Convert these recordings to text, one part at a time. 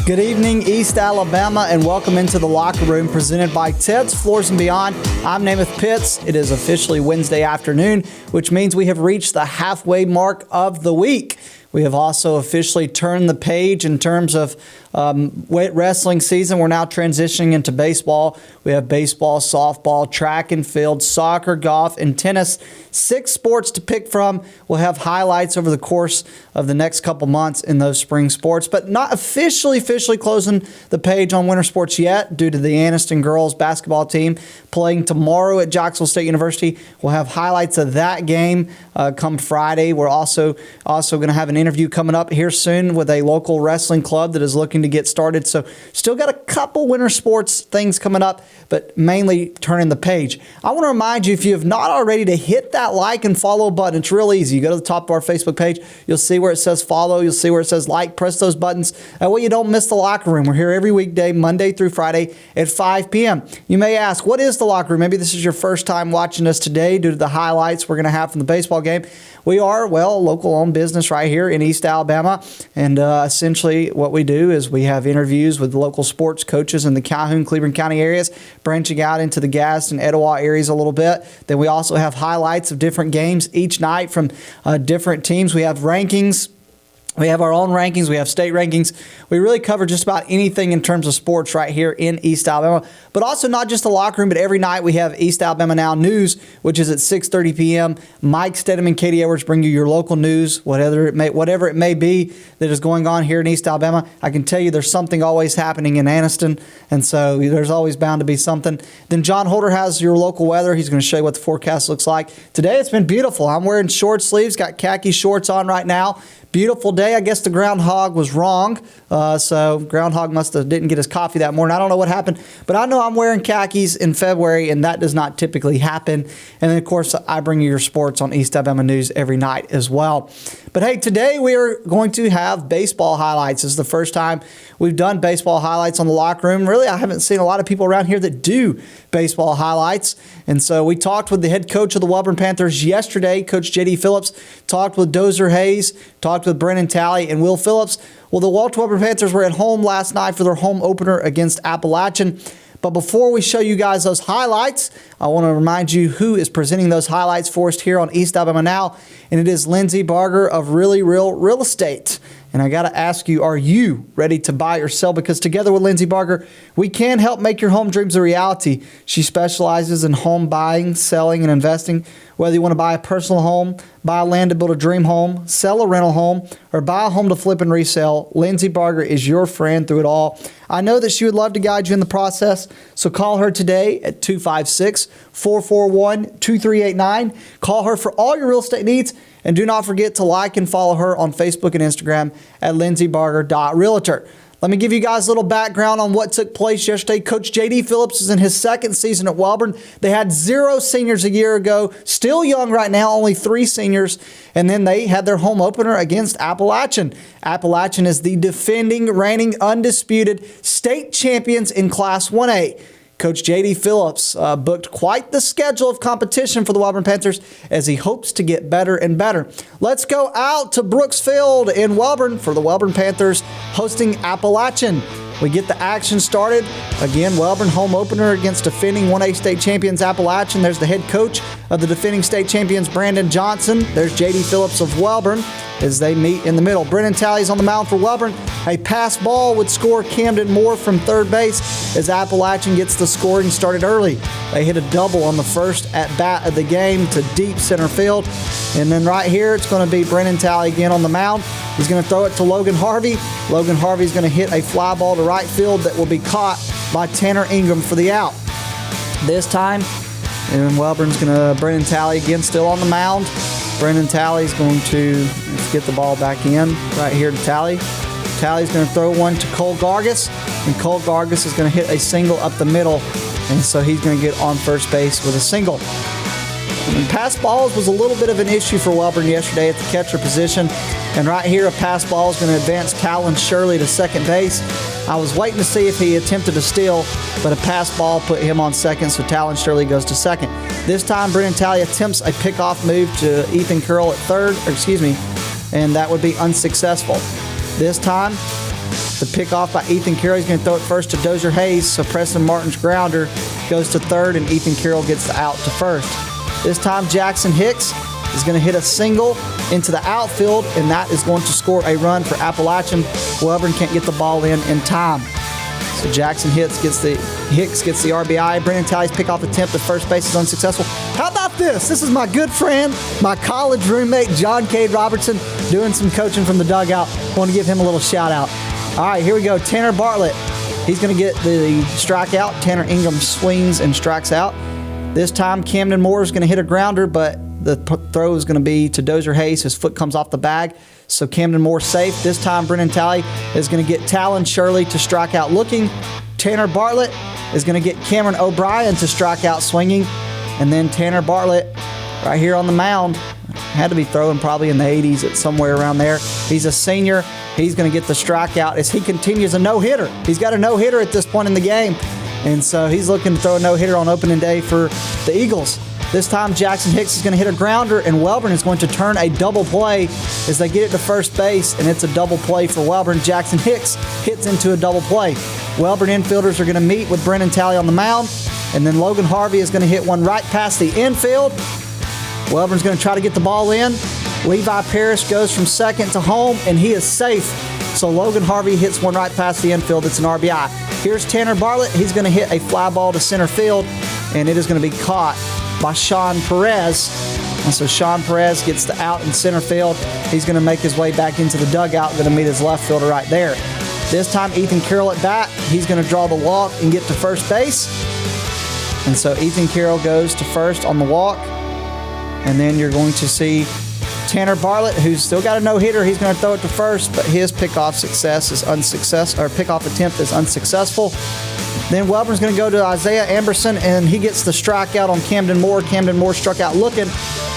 Good evening, East Alabama, and welcome into the Locker Room presented by Ted's Floors and Beyond. I'm Namath Pitts. It is officially Wednesday afternoon, which means we have reached the halfway mark of the week. We have also officially turned the page in terms of wrestling season. We're now transitioning into baseball. We have baseball, softball, track and field, soccer, golf, and tennis. 6 sports to pick from. We'll have highlights over the course of the next couple months in those spring sports, but not officially closing the page on winter sports yet due to the Anniston girls basketball team playing tomorrow at Jacksonville State University. We'll have highlights of that game come Friday. We're also going to have an interview coming up here soon with a local wrestling club that is looking to get started. So still got a couple winter sports things coming up, but mainly turning the page. I want to remind you, if you have not already, to hit that like and follow button. It's real easy. You go to the top of our Facebook page. You'll see where it says follow. You'll see where it says like. Press those buttons. That way you don't miss the Locker Room. We're here every weekday, Monday through Friday at 5 p.m. You may ask, what is the Locker Room? Maybe this is your first time watching us today due to the highlights we're going to have from the baseball game. We are, well, a local-owned business right here in East Alabama, and essentially what we do is we have interviews with local sports coaches in the Calhoun, Cleveland County areas, branching out into the Gadsden, Etowah areas a little bit. Then we also have highlights of different games each night from different teams. We have rankings. We have our own rankings. We have state rankings. We really cover just about anything in terms of sports right here in East Alabama. But also not just the Locker Room, but every night we have East Alabama Now News, which is at 6:30 p.m. Mike Stedham and Katie Edwards bring you your local news, whatever it may be that is going on here in East Alabama. I can tell you there's something always happening in Anniston, and so there's always bound to be something. Then John Holder has your local weather. He's going to show you what the forecast looks like. Today it's been beautiful. I'm wearing short sleeves, got khaki shorts on right now. Beautiful day. I guess the groundhog was wrong. So groundhog didn't get his coffee that morning. I don't know what happened, but I know I'm wearing khakis in February, and that does not typically happen. And then, of course, I bring you your sports on East Alabama News every night as well. But hey, today we are going to have baseball highlights. This is the first time we've done baseball highlights on the Locker Room. Really, I haven't seen a lot of people around here that do baseball highlights. And so we talked with the head coach of the Wellborn Panthers yesterday, Coach J.D. Phillips, talked with Dozer Hayes, talked with Brennan Talley and Will Phillips. Well, the Wellborn Panthers were at home last night for their home opener against Appalachian. But before we show you guys those highlights, I want to remind you who is presenting those highlights for us here on East Alabama Now, and it is Lindsay Barger of Really Real Real Estate. And I got to ask you, are you ready to buy or sell? Because together with Lindsay Barger, we can help make your home dreams a reality. She specializes in home buying, selling, and investing. Whether you want to buy a personal home, buy land to build a dream home, sell a rental home, or buy a home to flip and resell, Lindsay Barger is your friend through it all. I know that she would love to guide you in the process, so call her today at 256-441-2389. Call her for all your real estate needs, and do not forget to like and follow her on Facebook and Instagram at lindsaybarger.realtor. Let me give you guys a little background on what took place yesterday. Coach J.D. Phillips is in his second season at Wellborn. They had 0 seniors a year ago. Still young right now, only 3 seniors. And then they had their home opener against Appalachian. Appalachian is the defending, reigning, undisputed state champions in Class 1A. Coach J.D. Phillips booked quite the schedule of competition for the Wellborn Panthers as he hopes to get better and better. Let's go out to Brooks Field in Wellborn for the Wellborn Panthers hosting Appalachian. We get the action started. Again, Wellborn home opener against defending 1A state champions Appalachian. There's the head coach of the defending state champions, Brandon Johnson. There's J.D. Phillips of Wellborn as they meet in the middle. Brennan Talley's on the mound for Wellborn. A pass ball would score Camden Moore from third base as Appalachian gets the scoring started early. They hit a double on the first at-bat of the game to deep center field. And then right here, it's going to be Brennan Talley again on the mound. He's going to throw it to Logan Harvey. Logan Harvey's going to hit a fly ball to right field that will be caught by Tanner Ingram for the out. This time, and Wellborn's going to, Brennan Talley again still on the mound. Brennan Talley's going to, let's get the ball back in right here to Talley. Talley's going to throw one to Cole Gargis, and Cole Gargis is going to hit a single up the middle, and so he's going to get on first base with a single. And pass balls was a little bit of an issue for Wellborn yesterday at the catcher position. And right here, a pass ball is going to advance Callan Shirley to second base. I was waiting to see if he attempted to steal, but a pass ball put him on second, so Talon Shirley goes to second. This time, Brennan Talley attempts a pickoff move to Ethan Curl at third, and that would be unsuccessful. This time, the pickoff by Ethan Carroll. He's going to throw it first to Dozier Hayes, so Preston Martin's grounder goes to third, and Ethan Carroll gets the out to first. This time, Jackson Hicks is going to hit a single into the outfield, and that is going to score a run for Appalachian. Wellborn can't get the ball in time. So Jackson Hicks gets the RBI. Brennan Talley's pickoff attempt at first base is unsuccessful. How about this? This is my good friend, my college roommate, John Cade Robertson, doing some coaching from the dugout. I want to give him a little shout out. All right, here we go. Tanner Bartlett. He's going to get the strikeout. Tanner Ingram swings and strikes out. This time, Camden Moore is going to hit a grounder, but the throw is going to be to Dozier Hayes. His foot comes off the bag, so Camden Moore safe. This time, Brennan Talley is going to get Talon Shirley to strike out looking. Tanner Bartlett is going to get Cameron O'Brien to strike out swinging. And then Tanner Bartlett, right here on the mound, had to be throwing probably in the 80s at somewhere around there. He's a senior. He's going to get the strikeout as he continues a no-hitter. He's got a no-hitter at this point in the game. And so he's looking to throw a no-hitter on opening day for the Eagles. This time, Jackson Hicks is going to hit a grounder, and Wellborn is going to turn a double play as they get it to first base, and it's a double play for Wellborn. Jackson Hicks hits into a double play. Wellborn infielders are going to meet with Brennan Talley on the mound, and then Logan Harvey is going to hit one right past the infield. Wellborn's going to try to get the ball in. Levi Parrish goes from second to home, and he is safe. So Logan Harvey hits one right past the infield. It's an RBI. Here's Tanner Bartlett. He's going to hit a fly ball to center field, and it is going to be caught by Sean Perez. And so Sean Perez gets the out in center field. He's going to make his way back into the dugout, going to meet his left fielder right there. This time, Ethan Carroll at bat. He's going to draw the walk and get to first base. And so Ethan Carroll goes to first on the walk. And then you're going to see Tanner Bartlett, who's still got a no-hitter. He's going to throw it to first, but his pickoff attempt is unsuccessful. Then Wellborn's going to go to Isaiah Amberson, and he gets the strikeout on Camden Moore. Camden Moore struck out looking.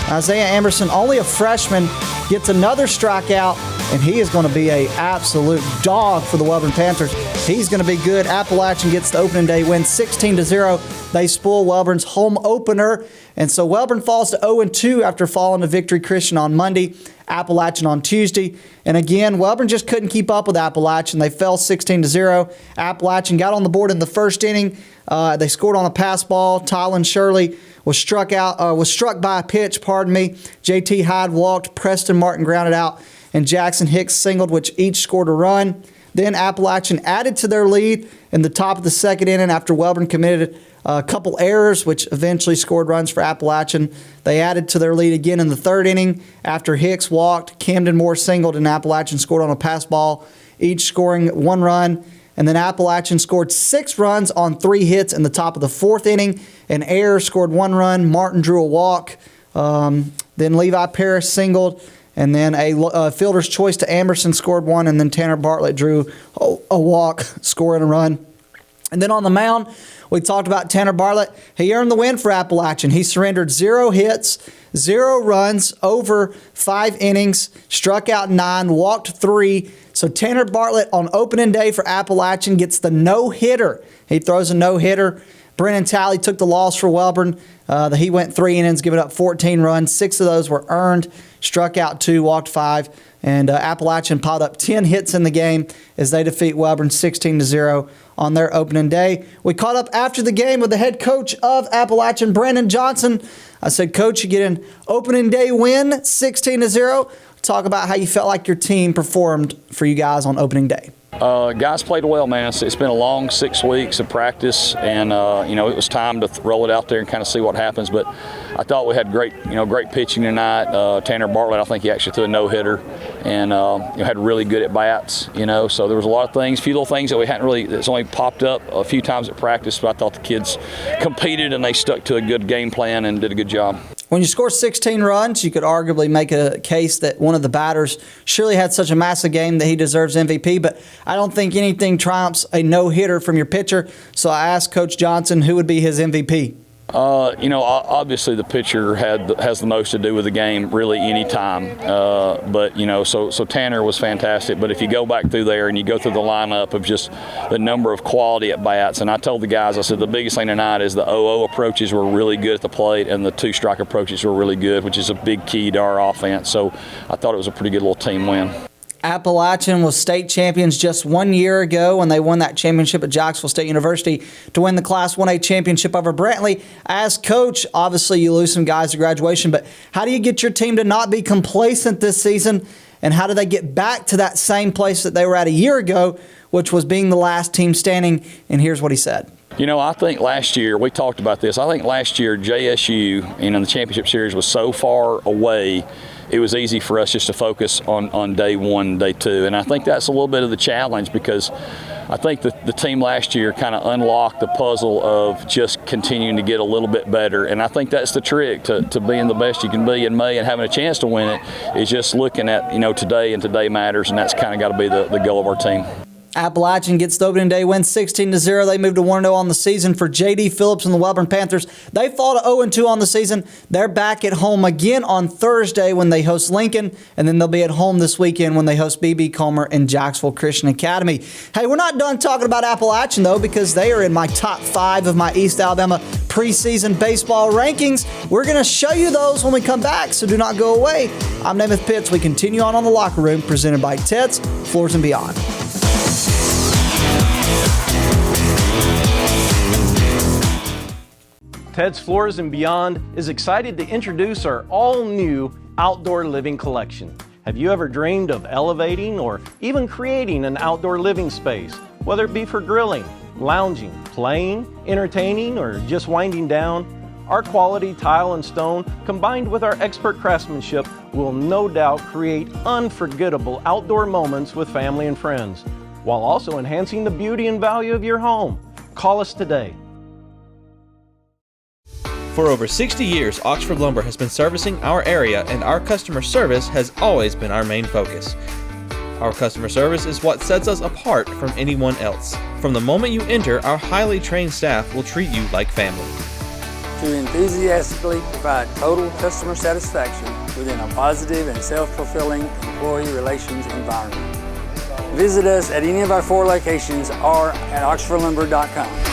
Isaiah Amberson, only a freshman, gets another strikeout, and he is going to be an absolute dog for the Wellborn Panthers. He's going to be good. Appalachian gets the opening day win 16-0. They spoil Wellborn's home opener, and so Wellborn falls to 0-2 after falling to Victory Christian on Monday, Appalachian on Tuesday. And again, Wellborn just couldn't keep up with Appalachian. They fell 16-0. Appalachian got on the board in the first inning. They scored on a pass ball. Talon Shirley was struck by a pitch, JT Hyde walked, Preston Martin grounded out, and Jackson Hicks singled, which each scored a run. Then Appalachian added to their lead in the top of the second inning after Wellborn committed a couple errors, which eventually scored runs for Appalachian. They added to their lead again in the third inning after Hicks walked, Camden Moore singled, and Appalachian scored on a pass ball, each scoring one run. And then Appalachian scored 6 runs on 3 hits in the top of the fourth inning. And Ayers scored 1 run. Martin drew a walk. Then Levi Parrish singled. And then a fielder's choice to Amberson scored 1. And then Tanner Bartlett drew a walk, scoring a run. And then on the mound, we talked about Tanner Bartlett. He earned the win for Appalachian. He surrendered 0 hits, 0 runs over 5 innings, struck out 9, walked 3. So Tanner Bartlett on opening day for Appalachian gets the no-hitter. He throws a no-hitter. Brennan Talley took the loss for Wellborn. He went 3 innings, giving up 14 runs. 6 of those were earned, struck out 2, walked 5. And Appalachian piled up 10 hits in the game as they defeat Wellborn 16-0 on their opening day. We caught up after the game with the head coach of Appalachian, Brandon Johnson. I said, Coach, you get an opening day win, 16-0. Talk about how you felt like your team performed for you guys on opening day. Guys played well, man. It's been a long 6 weeks of practice, and it was time to roll it out there and kind of see what happens. But I thought we had great pitching tonight. Tanner Bartlett, I think he actually threw a no-hitter, and had really good at bats. So there was a lot of things, a few little things that we hadn't really. That's only popped up a few times at practice. But I thought the kids competed and they stuck to a good game plan and did a good job. When you score 16 runs, you could arguably make a case that one of the batters surely had such a massive game that he deserves MVP, but I don't think anything triumphs a no-hitter from your pitcher. So I asked Coach Johnson who would be his MVP. Obviously the pitcher has the most to do with the game really any time. So Tanner was fantastic. But if you go back through there and you go through the lineup of just the number of quality at bats, and I told the guys, I said the biggest thing tonight is the 0-0 approaches were really good at the plate and the two-strike approaches were really good, which is a big key to our offense. So I thought it was a pretty good little team win. Appalachian was state champions just 1 year ago when they won that championship at Jacksonville State University to win the Class 1A championship over Brantley. As coach, obviously you lose some guys to graduation, but how do you get your team to not be complacent this season, and how do they get back to that same place that they were at a year ago, which was being the last team standing? And here's what he said. I think last year, we talked about this, I think last year JSU, the championship series was so far away, it was easy for us just to focus on day one, day two. And I think that's a little bit of the challenge, because I think the team last year kind of unlocked the puzzle of just continuing to get a little bit better. And I think that's the trick to being the best you can be in May and having a chance to win it, is just looking at, today, and today matters. And that's kind of got to be the goal of our team. Appalachian gets the opening day win 16-0. They moved to 1-0 on the season for J.D. Phillips and the Wellborn Panthers. They fall to 0-2 on the season. They're back at home again on Thursday when they host Lincoln, and then they'll be at home this weekend when they host B.B. Comer and Jacksonville Christian Academy. Hey, we're not done talking about Appalachian, though, because they are in my top 5 of my East Alabama preseason baseball rankings. We're going to show you those when we come back, so do not go away. I'm Namath Pitts. We continue on the Locker Room, presented by Ted's Floors and Beyond. Ted's Floors and Beyond is excited to introduce our all-new outdoor living collection. Have you ever dreamed of elevating or even creating an outdoor living space, whether it be for grilling, lounging, playing, entertaining, or just winding down? Our quality tile and stone, combined with our expert craftsmanship, will no doubt create unforgettable outdoor moments with family and friends, while also enhancing the beauty and value of your home. Call us today. For over 60 years, Oxford Lumber has been servicing our area, and our customer service has always been our main focus. Our customer service is what sets us apart from anyone else. From the moment you enter, our highly trained staff will treat you like family. To enthusiastically provide total customer satisfaction within a positive and self-fulfilling employee relations environment. Visit us at any of our 4 locations or at oxfordlumber.com.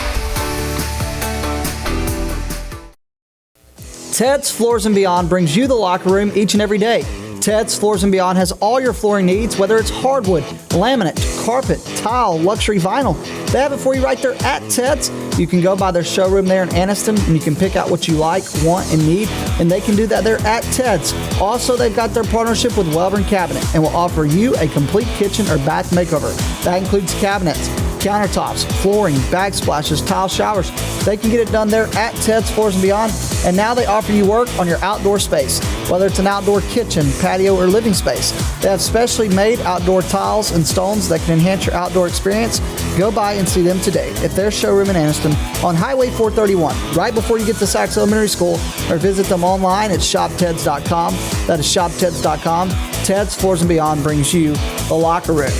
Ted's Floors and Beyond brings you the Locker Room each and every day. Ted's Floors and Beyond has all your flooring needs, whether it's hardwood, laminate, carpet, tile, luxury vinyl. They have it for you right there at Ted's. You can go by their showroom there in Anniston, and you can pick out what you like, want, and need, and they can do that there at Ted's. Also, they've got their partnership with Wellborn Cabinet and will offer you a complete kitchen or bath makeover. That includes cabinets, countertops, flooring, backsplashes, tile showers. They can get it done there at Ted's Floors and Beyond. And now they offer you work on your outdoor space, whether it's an outdoor kitchen, patio, or living space. They have specially made outdoor tiles and stones that can enhance your outdoor experience. Go by and see them today at their showroom in Anniston on Highway 431, right before you get to Sachs Elementary School, or visit them online at shopteds.com. That is shopteds.com. Ted's Floors and Beyond brings you the Locker Room.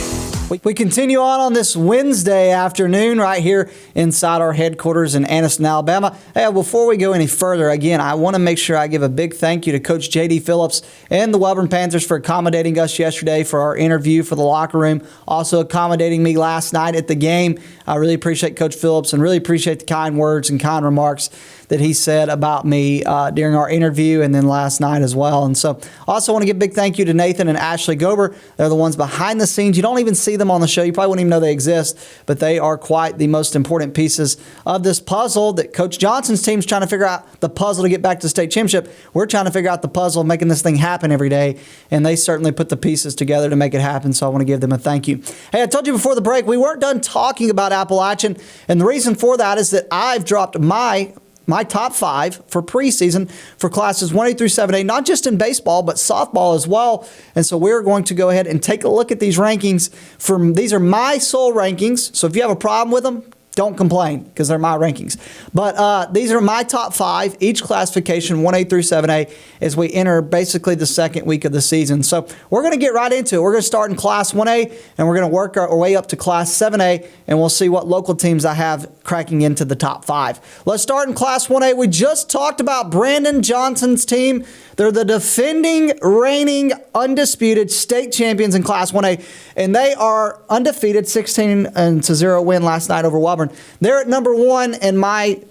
We continue on this Wednesday afternoon right here inside our headquarters in Anniston, Alabama. Hey, before we go any further, again, I want to make sure I give a big thank you to Coach J.D. Phillips and the Wellborn Panthers for accommodating us yesterday for our interview for the Locker Room, also accommodating me last night at the game. I really appreciate Coach Phillips and really appreciate the kind words and kind remarks that he said about me during our interview and then last night as well. And so also want to give a big thank you to Nathan and Ashley Gober. They're the ones behind the scenes. You don't even see them on the show. You probably wouldn't even know they exist, but they are quite the most important pieces of this puzzle that Coach Johnson's team's trying to figure out the puzzle to get back to the state championship. We're trying to figure out the puzzle of making this thing happen every day, and they certainly put the pieces together to make it happen, so I want to give them a thank you. Hey, I told you before the break, we weren't done talking about Appalachian, and the reason for that is that I've dropped my top 5 for preseason for classes 1A through 7A, not just in baseball, but softball as well. And so we're going to go ahead and take a look at these rankings. These are my sole rankings. So if you have a problem with them, Don't complain because they're my rankings. But these are my top 5, each classification, 1A through 7A, as we enter basically the second week of the season. So we're going to get right into it. We're going to start in Class 1A, and we're going to work our way up to Class 7A, and we'll see what local teams I have cracking into the top 5. Let's start in Class 1A. We just talked about Brandon Johnson's team. They're the defending, reigning, undisputed state champions in Class 1A, and they are undefeated, 16-0 win last night over Wellborn. They're at number 1 in my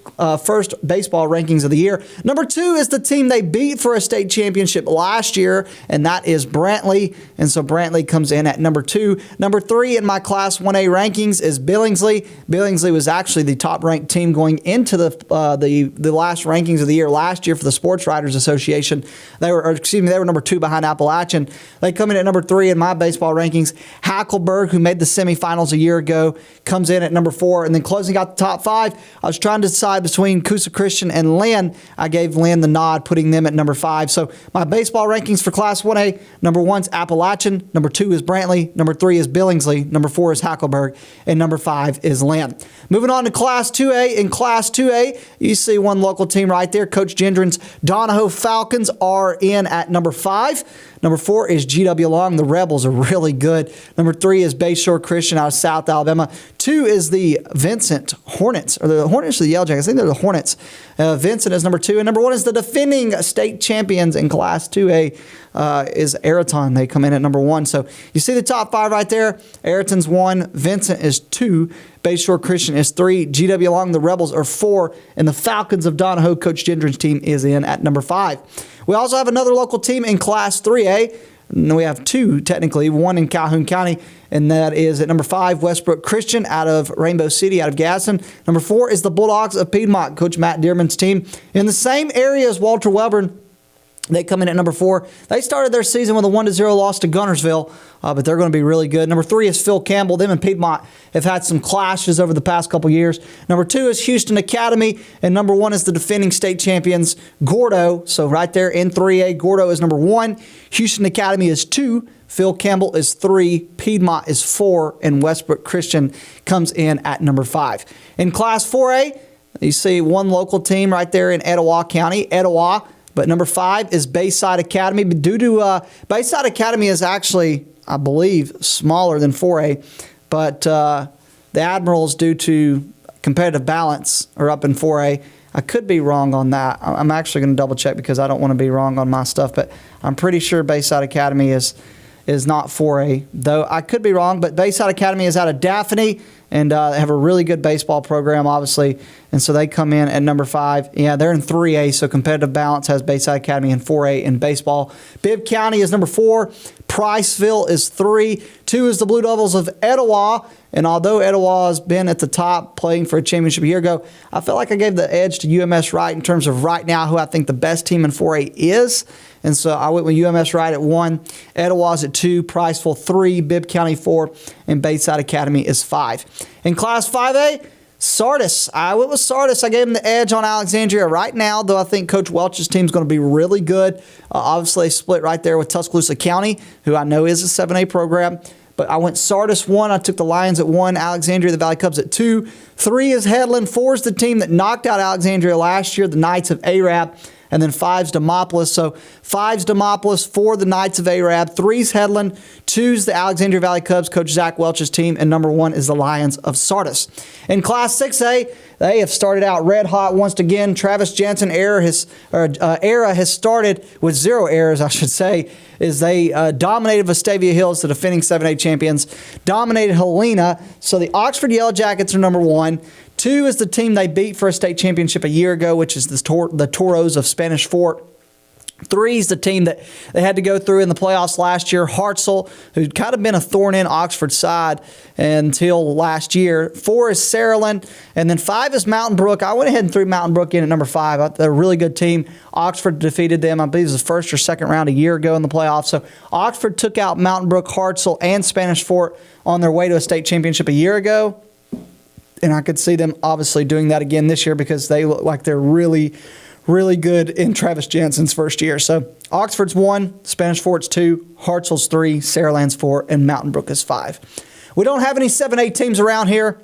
first baseball rankings of the year. Number 2 is the team they beat for a state championship last year, and that is Brantley, and so Brantley comes in at number 2. Number 3 in my Class 1A rankings is Billingsley. Billingsley was actually the top-ranked team going into the last rankings of the year last year for the Sports Writers Association. They were number 2 behind Appalachian. They come in at number 3 in my baseball rankings. Hackleburg, who made the semifinals a year ago, comes in at number 4. And then closing out the top 5, I was trying to decide between Coosa Christian and Lynn. I gave Lynn the nod, putting them at number 5. So my baseball rankings for Class 1A, number 1 is Appalachian, number 2 is Brantley, number 3 is Billingsley, number 4 is Hackleburg, and number 5 is Lynn. Moving on to Class 2A. In Class 2A, you see one local team right there. Coach Gendron's Donahoe Falcons are in at number 5. Number 4 is GW Long. The Rebels are really good. Number 3 is Bayshore Christian out of South Alabama. 2 is the Vincent Hornets, or the Hornets or the Yellow Jackets. I think they're the Hornets. Vincent is number 2. And number 1 is the defending state champions in Class 2A is Araton. They come in at number 1. So you see the top 5 right there. Araton's 1. Vincent is 2. Bayshore Christian is 3. GW Long, the Rebels, are 4. And the Falcons of Donahoe, Coach Gendron's team, is in at number 5. We also have another local team in Class 3A. And we have 2, technically, 1 in Calhoun County, and that is at number 5, Westbrook Christian out of Rainbow City, out of Gadsden. Number 4 is the Bulldogs of Piedmont, Coach Matt Dearman's team. In the same area as Walter Wellborn, they come in at number 4. They started their season with a 1-0 loss to Gunnersville, but they're going to be really good. Number 3 is Phil Campbell. Them and Piedmont have had some clashes over the past couple years. Number 2 is Houston Academy, and number 1 is the defending state champions, Gordo. So right there in 3A, Gordo is number 1. Houston Academy is 2. Phil Campbell is 3. Piedmont is 4. And Westbrook Christian comes in at number 5. In Class 4A, you see one local team right there in Etowah County, Etowah. But number 5 is Bayside Academy. But due to Bayside Academy is actually, I believe, smaller than 4A. But the Admirals, due to competitive balance, are up in 4A. I could be wrong on that. I'm actually going to double check because I don't want to be wrong on my stuff. But I'm pretty sure Bayside Academy is not 4A. Though I could be wrong, but Bayside Academy is out of Daphne. And they have a really good baseball program, obviously. And so they come in at number 5. Yeah, they're in 3A, so competitive balance has Bayside Academy in 4A in baseball. Bibb County is number 4. Priceville is 3. 2 is the Blue Devils of Etowah. And although Etowah has been at the top playing for a championship a year ago, I feel like I gave the edge to UMS Wright in terms of right now who I think the best team in 4A is. And so I went with UMS Wright at 1, Etowah's at 2, Priceville 3, Bibb County 4, and Bayside Academy is 5. In Class 5A, Sardis. I went with Sardis. I gave them the edge on Alexandria right now, though I think Coach Welch's team is going to be really good. Obviously, they split right there with Tuscaloosa County, who I know is a 7A program. But I went Sardis 1. I took the Lions at 1. Alexandria, the Valley Cubs at 2. 3 is Headland. 4 is the team that knocked out Alexandria last year, the Knights of Arab. And then 5's Demopolis. So 5's Demopolis, 4 the Knights of Arab, 3's Headland, 2's the Alexandria Valley Cubs, Coach Zach Welch's team, and number 1 is the Lions of Sardis. In Class 6A, they have started out red hot once again. Travis Jansen era has started with 0 errors, I should say, is they dominated Vestavia Hills, the defending 7A champions, dominated Helena. So the Oxford Yellow Jackets are number 1. 2 is the team they beat for a state championship a year ago, which is the Toros of Spanish Fort. 3 is the team that they had to go through in the playoffs last year, Hartselle, who'd kind of been a thorn in Oxford's side until last year. 4 is Saraland, and then 5 is Mountain Brook. I went ahead and threw Mountain Brook in at number 5. They're a really good team. Oxford defeated them, I believe it was the first or second round a year ago in the playoffs. So Oxford took out Mountain Brook, Hartselle, and Spanish Fort on their way to a state championship a year ago. And I could see them obviously doing that again this year because they look like they're really good in Travis Jansen's first year. So Oxford's 1, Spanish Fort's 2, Hartselle's 3, Saraland's 4, and Mountain Brook is 5. We don't have any 7A teams around here.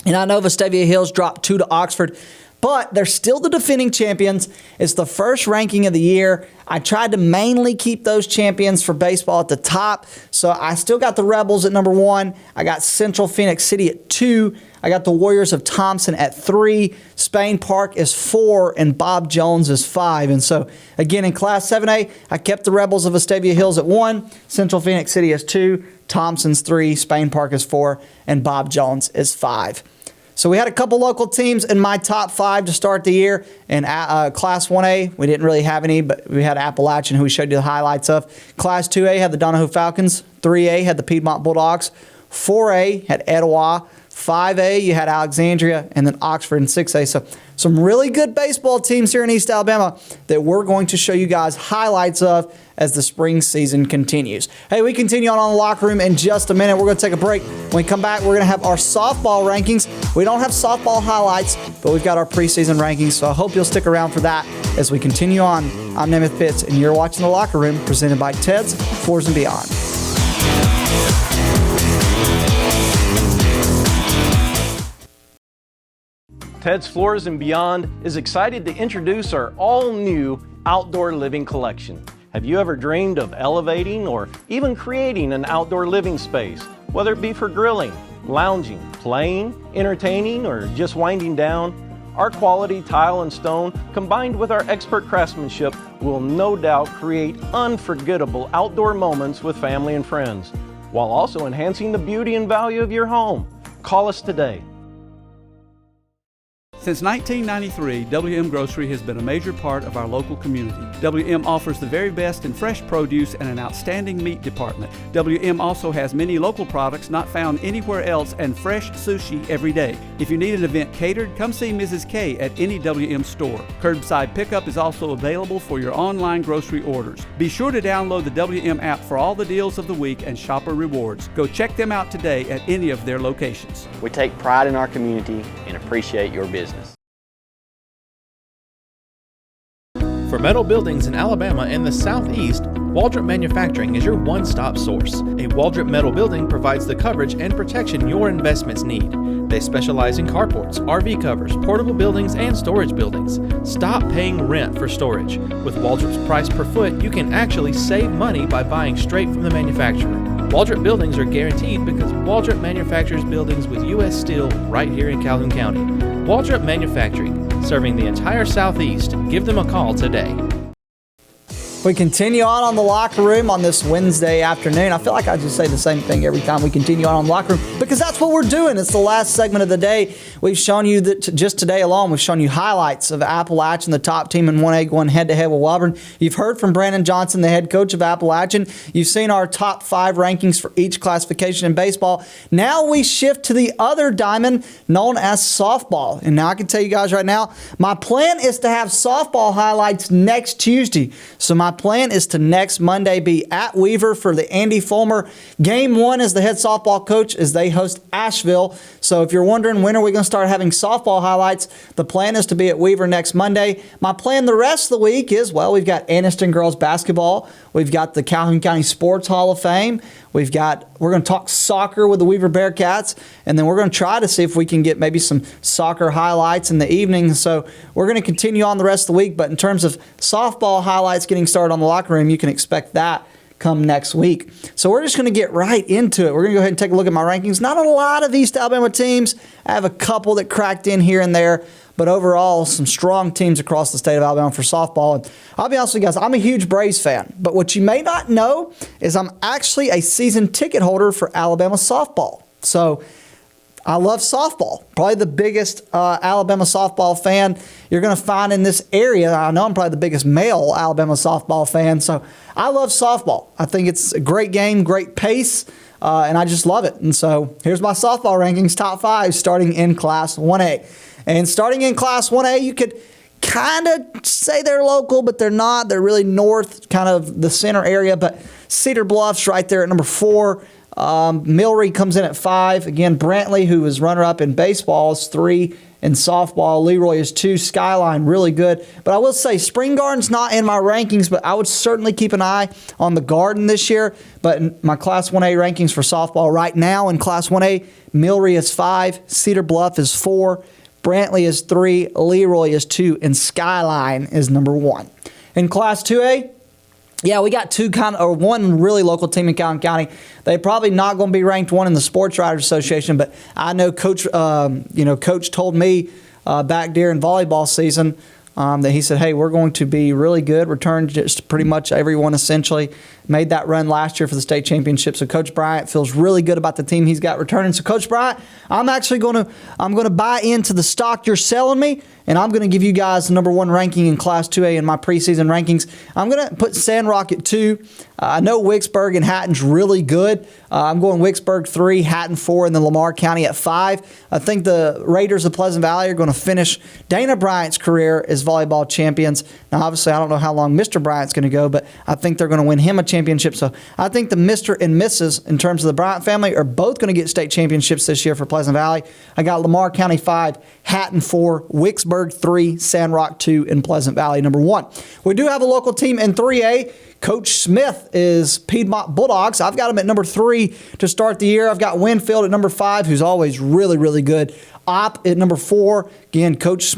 And I know Vestavia Hills dropped 2 to Oxford, but they're still the defending champions. It's the first ranking of the year. I tried to mainly keep those champions for baseball at the top. So I still got the Rebels at number 1. I got Central Phoenix City at 2. I got the Warriors of Thompson at 3. Spain Park is 4, and Bob Jones is 5. And so, again, in Class 7A, I kept the Rebels of Vestavia Hills at 1. Central Phoenix City is 2. Thompson's 3. Spain Park is 4. And Bob Jones is 5. So we had a couple local teams in my top 5 to start the year. In Class 1A, we didn't really have any, but we had Appalachian, who we showed you the highlights of. Class 2A had the Donoho Falcons. 3A had the Piedmont Bulldogs. 4A had Etowah. 5A, you had Alexandria, and then Oxford in 6A. So some really good baseball teams here in East Alabama that we're going to show you guys highlights of as the spring season continues. Hey, we continue on the Locker Room in just a minute. We're going to take a break. When we come back, we're going to have our softball rankings. We don't have softball highlights, but we've got our preseason rankings, so I hope you'll stick around for that as we continue on. I'm Namath Pitts, and you're watching the Locker Room presented by Ted's Floors and Beyond. Ted's Floors and Beyond is excited to introduce our all-new outdoor living collection. Have you ever dreamed of elevating or even creating an outdoor living space, whether it be for grilling, lounging, playing, entertaining, or just winding down? Our quality tile and stone, combined with our expert craftsmanship, will no doubt create unforgettable outdoor moments with family and friends, while also enhancing the beauty and value of your home. Call us today. Since 1993, WM Grocery has been a major part of our local community. WM offers the very best in fresh produce and an outstanding meat department. WM also has many local products not found anywhere else and fresh sushi every day. If you need an event catered, come see Mrs. K at any WM store. Curbside pickup is also available for your online grocery orders. Be sure to download the WM app for all the deals of the week and shopper rewards. Go check them out today at any of their locations. We take pride in our community and appreciate your business. For metal buildings in Alabama and the Southeast, Waldrop Manufacturing is your one-stop source. A Waldrop metal building provides the coverage and protection your investments need. They specialize in carports, RV covers, portable buildings, and storage buildings. Stop paying rent for storage. With Waldrop's price per foot, you can actually save money by buying straight from the manufacturer. Waldrop buildings are guaranteed because Waldrop manufactures buildings with U.S. steel right here in Calhoun County. Waldrop Manufacturing, serving the entire Southeast. Give them a call today. We continue on the Locker Room on this Wednesday afternoon. I feel like I just say the same thing every time we continue on the Locker Room because that's what we're doing. It's the last segment of the day. We've shown you that just today alone, we've shown you highlights of Appalachian, the top team in 1A, going head-to-head with Wellborn. You've heard from Brandon Johnson, the head coach of Appalachian. You've seen our top 5 rankings for each classification in baseball. Now we shift to the other diamond known as softball. And now I can tell you guys right now, my plan is to have softball highlights next Tuesday. So my plan is to next Monday be at Weaver for the Andy Fulmer Game 1 as the head softball coach as they host Asheville. So if you're wondering when are we going to start having softball highlights, the plan is to be at Weaver next Monday. My plan the rest of the week is, well, we've got Anniston girls basketball. We've got the Calhoun County Sports Hall of Fame. We're going to talk soccer with the Weaver Bearcats, and then we're going to try to see if we can get maybe some soccer highlights in the evening. So we're going to continue on the rest of the week, but in terms of softball highlights getting started on the Locker Room, you can expect that come next week. So we're just going to get right into it. We're going to go ahead and take a look at my rankings. Not a lot of East Alabama teams. I have a couple that cracked in here and there, but overall, some strong teams across the state of Alabama for softball. And I'll be honest with you guys, I'm a huge Braves fan. But what you may not know is I'm actually a season ticket holder for Alabama softball. So I love softball. Probably the biggest Alabama softball fan you're going to find in this area. I know I'm probably the biggest male Alabama softball fan. So I love softball. I think it's a great game, great pace, and I just love it. And so here's my softball rankings, top 5, starting in Class 1A. And starting in Class 1A, you could kind of say they're local, but they're not. They're really north, kind of the center area. But Cedar Bluff's right there at number 4. Milry comes in at 5. Again, Brantley, who was runner-up in baseball, is 3. In softball, Leroy is 2. Skyline, really good. But I will say, Spring Garden's not in my rankings, but I would certainly keep an eye on the Garden this year. But in my Class 1A rankings for softball right now in Class 1A, Millry is 5, Cedar Bluff is 4, Brantley is 3, Leroy is 2, and Skyline is number 1. In Class 2A, yeah, we got one really local team in Calhoun County. They're probably not going to be ranked 1 in the Sports Writers Association, but I know Coach told me back during volleyball season that he said, hey, we're going to be really good. Returned just pretty much everyone essentially. Made that run last year for the state championship. So Coach Bryant feels really good about the team he's got returning. So Coach Bryant, I'm going to buy into the stock you're selling me, and I'm going to give you guys the number 1 ranking in Class 2A in my preseason rankings. I'm going to put Sandrock at 2. I know Wicksburg and Hatton's really good. I'm going Wicksburg 3, Hatton 4, and then Lamar County at 5. I think the Raiders of Pleasant Valley are going to finish Dana Bryant's career as volleyball champions. Now, obviously, I don't know how long Mr. Bryant's going to go, but I think they're going to win him a championship. So I think the Mr. and Mrs. in terms of the Bryant family are both going to get state championships this year for Pleasant Valley. I got Lamar County 5, Hatton 4, Wicksburg 3, Sandrock 2, and Pleasant Valley number 1. We do have a local team in 3A. Coach Smith is Piedmont Bulldogs. I've got him at number 3 to start the year. I've got Winfield at number 5, who's always really, really good. Opp at number 4. Again, Coach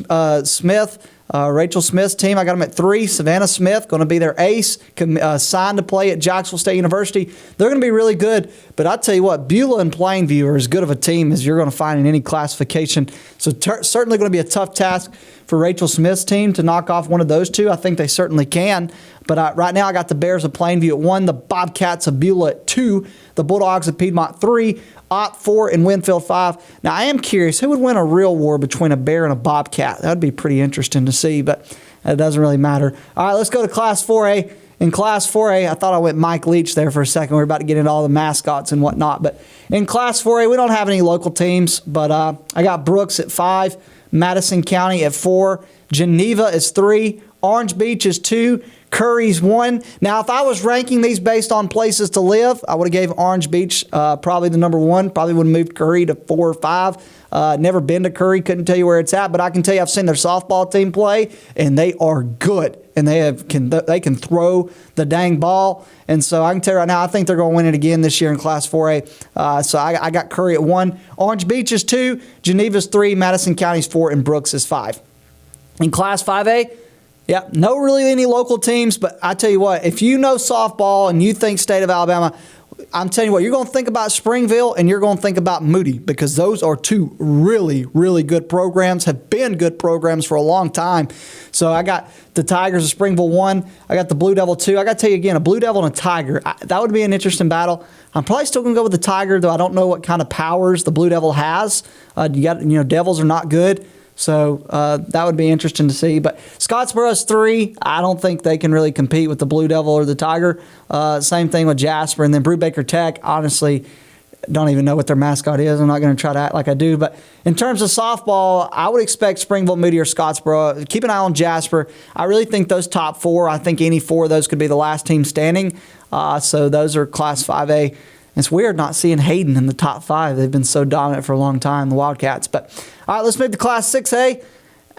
Smith, Rachel Smith's team, I got them at 3. Savannah Smith, going to be their ace, signed to play at Jacksonville State University. They're going to be really good. But I tell you what, Beulah and Plainview are as good of a team as you're going to find in any classification. So certainly going to be a tough task for Rachel Smith's team to knock off one of those two. I think they certainly can. But right now I got the Bears of Plainview at 1, the Bobcats of Beulah at 2, the Bulldogs of Piedmont 3, Opp 4, and Winfield 5. Now, I am curious, who would win a real war between a Bear and a Bobcat? That would be pretty interesting to see, but it doesn't really matter. All right, let's go to Class 4A. In Class 4A, I thought I went Mike Leach there for a second. We're about to get into all the mascots and whatnot. But in Class 4A, we don't have any local teams, but I got Brooks at 5, Madison County at 4, Geneva is 3, Orange Beach is 2, Curry's 1. Now, if I was ranking these based on places to live, I would have gave Orange Beach probably the number 1. Probably would have moved Curry to 4 or 5. Never been to Curry, couldn't tell you where it's at, but I can tell you I've seen their softball team play, and they are good. And they can throw the dang ball. And so I can tell you right now, I think they're going to win it again this year in Class 4A. So I got Curry at 1. Orange Beach is 2. Geneva's 3. Madison County's 4. And Brooks is 5. In Class 5A, yeah, no really any local teams. But I tell you what, if you know softball and you think State of Alabama, I'm telling you what, you're going to think about Springville and you're going to think about Moody, because those are 2 really, really good programs, have been good programs for a long time. So I got the Tigers of Springville 1. I got the Blue Devil 2. I got to tell you again, a Blue Devil and a Tiger. That would be an interesting battle. I'm probably still going to go with the Tiger, though I don't know what kind of powers the Blue Devil has. Devils are not good. So that would be interesting to see. But Scottsboro's 3. I don't think they can really compete with the Blue Devil or the Tiger. Same thing with Jasper. And then Brubaker Tech, honestly, don't even know what their mascot is. I'm not going to try to act like I do. But in terms of softball, I would expect Springville, Moody, or Scottsboro. Keep an eye on Jasper. I really think those top 4, I think any 4 of those could be the last team standing. So those are Class 5A. It's weird not seeing Hayden in the top 5. They've been so dominant for a long time, the Wildcats. But all right, let's move to Class 6A.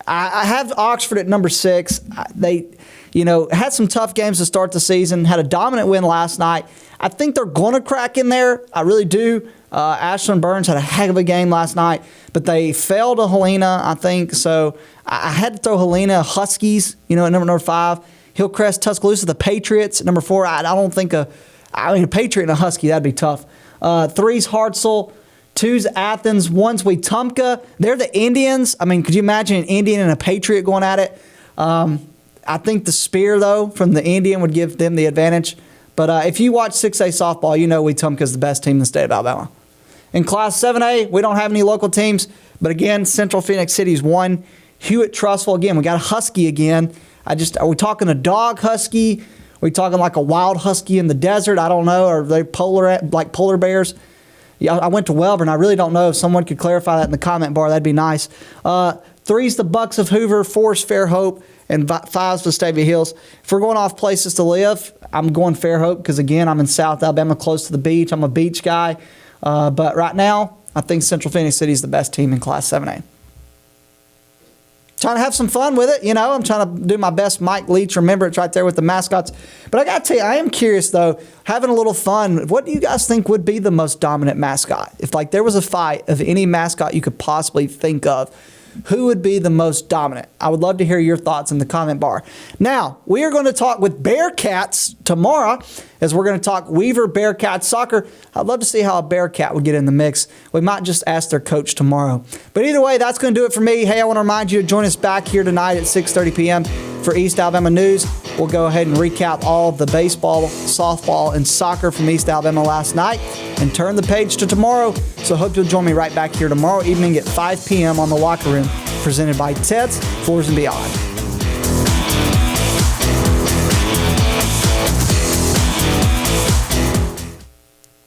I have Oxford at number 6. They, had some tough games to start the season, had a dominant win last night. I think they're going to crack in there. I really do. Ashland Burns had a heck of a game last night, but they fell to Helena, I think. So I had to throw Helena, Huskies, at number 5. Hillcrest, Tuscaloosa, the Patriots at number 4. I don't think a Patriot and a Husky, that'd be tough. 3's Hartselle, 2's Athens, 1's Wetumpka. They're the Indians. Could you imagine an Indian and a Patriot going at it? I think the spear, though, from the Indian would give them the advantage. But if you watch 6A softball, Wetumpka's the best team in the state of Alabama. In Class 7A, we don't have any local teams. But again, Central Phoenix City's 1. Hewitt-Trussville, again, we got a Husky again. Are we talking a dog Husky? Are we talking like a wild husky in the desert? I don't know. Are they polar bears? Yeah, I went to Wellborn. I really don't know. If someone could clarify that in the comment bar, that'd be nice. 3's the Bucks of Hoover, 4's Fairhope, and 5's Vestavia Hills. If we're going off places to live, I'm going Fairhope because, again, I'm in South Alabama, close to the beach. I'm a beach guy. But right now, I think Central Phoenix City is the best team in Class 7A. trying to have some fun with it. You know, I'm trying to do my best Mike Leach. Remember, it's right there with the mascots. But I got to tell you, I am curious, though, having a little fun. What do you guys think would be the most dominant mascot? If, like, there was a fight of any mascot you could possibly think of, who would be the most dominant? I would love to hear your thoughts in the comment bar. Now, we are going to talk with Bearcats tomorrow as we're going to talk Weaver Bearcats soccer. I'd love to see how a Bearcat would get in the mix. We might just ask their coach tomorrow. But either way, that's going to do it for me. Hey, I want to remind you to join us back here tonight at 6:30 p.m. for East Alabama News. We'll go ahead and recap all of the baseball, softball, and soccer from East Alabama last night and turn the page to tomorrow. So I hope you'll join me right back here tomorrow evening at 5 p.m. on the Locker Room, presented by Ted's Floors and Beyond.